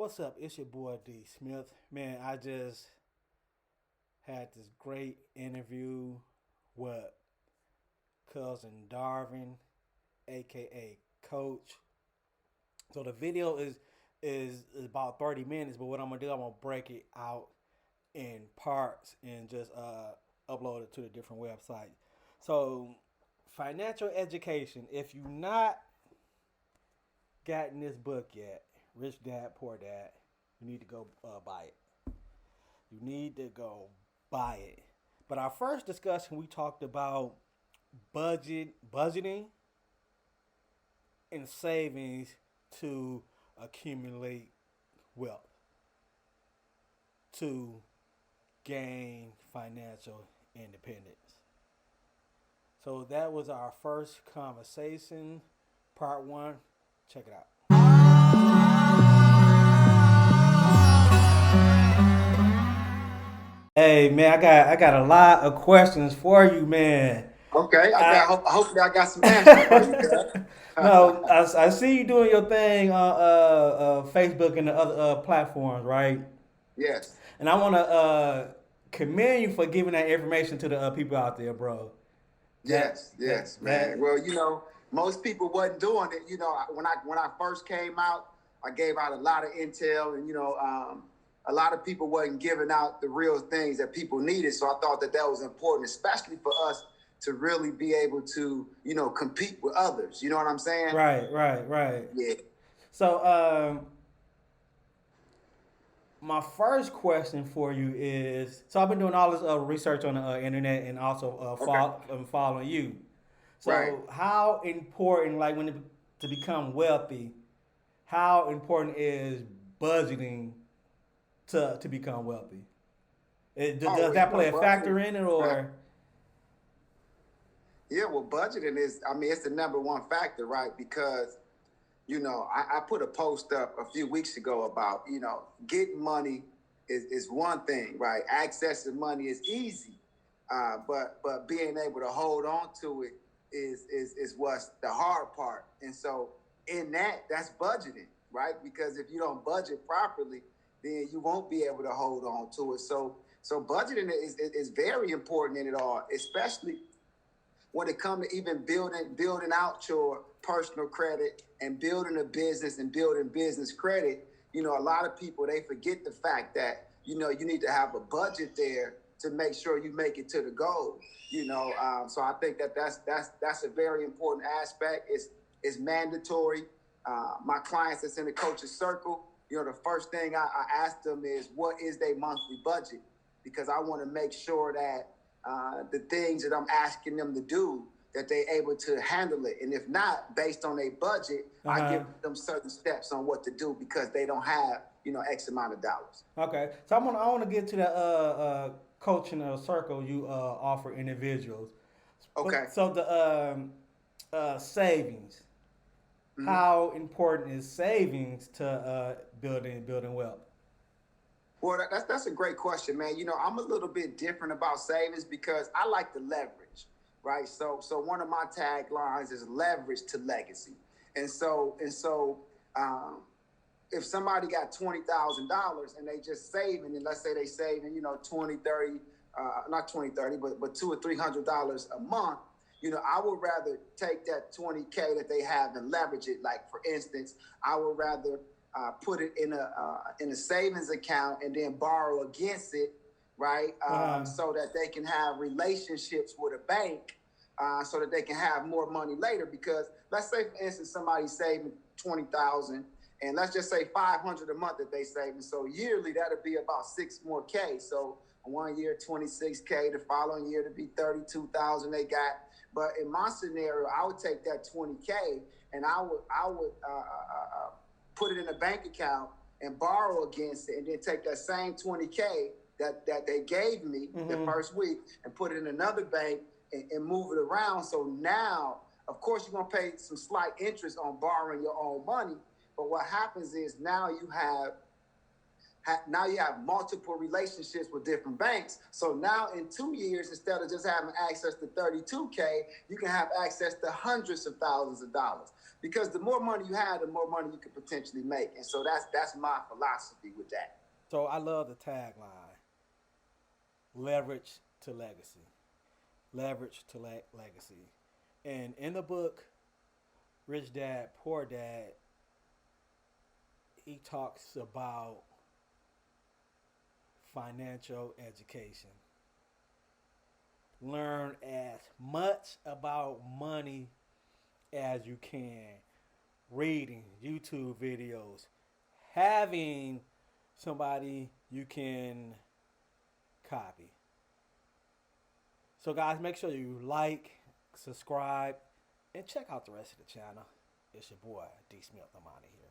What's up? It's your boy D Smith. Man, I just had this great interview with cousin Darvin, aka Coach. So the video is about 30 minutes, but what I'm gonna do, I'm gonna break it out in parts and just upload it to the different websites. So financial education. If you not gotten this book yet, Rich Dad Poor Dad, you need to go buy it. You need to go buy it. But our first discussion, we talked about budgeting, and savings to accumulate wealth, to gain financial independence. So that was our first conversation, part one. Check it out. Hey man, I got a lot of questions for you, man. Okay, I hopefully I got some answers for you, no, cuz. I see you doing your thing on Facebook and the other platforms, right? Yes. And I want to commend you for giving that information to the people out there, bro. That Yes, that yes, man. that Well, most people wasn't doing it. When I first came out, I gave out a lot of intel, and a lot of people wasn't giving out the real things that people needed. So I thought that that was important, especially for us to really be able to, compete with others. You know what I'm saying? right. Yeah. So my first question for you is: so I've been doing all this research on the internet and also Okay. following you. Right. So how important, like to become wealthy, how important is budgeting to become wealthy? Oh, Does well, that play a budgeting. factor in it, or? Yeah, well, budgeting is, I mean, it's the number one factor, right? Because I put a post up a few weeks ago about, getting money is one thing, right? Accessing money is easy, but being able to hold on to it is what's the hard part. And so in that's budgeting, right? Because if you don't budget properly, then you won't be able to hold on to it. So budgeting is very important in it all, especially when it comes to even building out your personal credit and building a business and building business credit. A lot of people, they forget the fact that you need to have a budget there to make sure you make it to the goal. So I think that's a very important aspect. It's mandatory. My clients that's in the coach's circle, the first thing I ask them is, what is their monthly budget? Because I want to make sure that the things that I'm asking them to do, that they're able to handle it. And if not, based on their budget, I Uh-huh. give them certain steps on what to do because they don't have, X amount of dollars. Okay, so I want to get to the coaching circle you offer individuals, Okay. but so the savings. Mm-hmm. How important is savings to building wealth? Well, that's a great question, man. I'm a little bit different about savings because I like to leverage, right? So one of my taglines is leverage to legacy, and so um, if somebody got $20,000 and they just saving, and let's say they saving, 20, 30, not 20, 30, but $200 or $300 a month. I would rather take that 20K that they have and leverage it. Like, for instance, I would rather put it in a savings account and then borrow against it, right? Uh-huh. So that they can have relationships with a bank, so that they can have more money later. Because let's say, for instance, somebody's saving 20,000, and let's just say 500 a month that they saving. So yearly, that'll be about 6 more K. So one year 26K, the following year to be 32,000 they got. But in my scenario, I would take that 20K and I would put it in a bank account and borrow against it, and then take that same 20K that they gave me the Mm-hmm. first week and put it in another bank and move it around. So now, of course, you're gonna pay some slight interest on borrowing your own money. But what happens is now you have multiple relationships with different banks. So now in 2 years, instead of just having access to 32K, you can have access to hundreds of thousands of dollars. because the more money you have, the more money you can potentially make. And so that's my philosophy with that. So I love the tagline: leverage to legacy, leverage to legacy. And in the book, Rich Dad Poor Dad, he talks about financial education. Learn as much about money as you can. Reading YouTube videos, having somebody you can copy. So, guys, make sure you like, subscribe, and check out the rest of the channel. It's your boy, D Smith. I'm out of here.